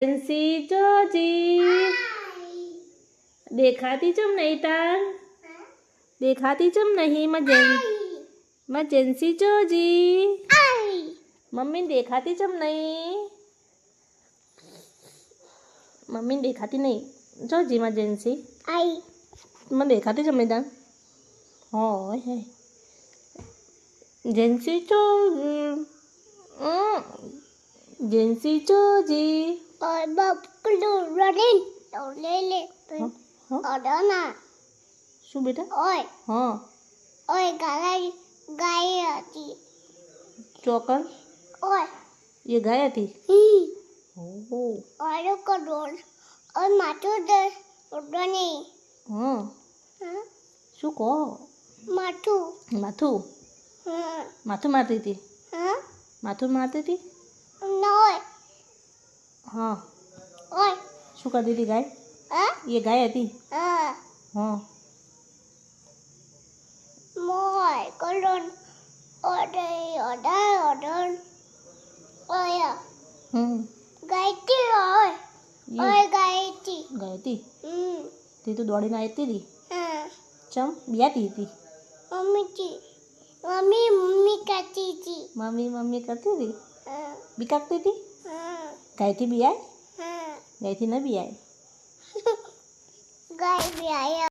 जेंसी जोजी देखाती चम नहीं तार देखाती चम नहीं मैं जेंसी जोजी मम्मी देखाती चम नहीं मम्मी देखाती नहीं जोजी मैं जेंसी मैं देखाती चम नहीं तार हो जेंसी जोजी जेंसी जोजी और बबलू रनिंग तो ले और ना शू बेटा ओए हाँ ओए गाय गाय आती चौकर ओए ये गाय थी और को डोल और माथू दे उड़ने हाँ शू को माथू माथू हाँ माथू मारती थी हाँ माथू मारती थी नोए हाँ ओए शू करती थी गाय हाँ ये गाय थी हाँ हाँ मोए कोलोन ऑर्डर ओया गाय थी ओए गाय थी ती तो दौड़ी ना आती थी हाँ चम बियाती थी मम्मी करती थी मम्मी करती थी हाँ बिकाती थी हाँ गाय थी बियाए हाँ गाय थी ना बियाए गाय भी आया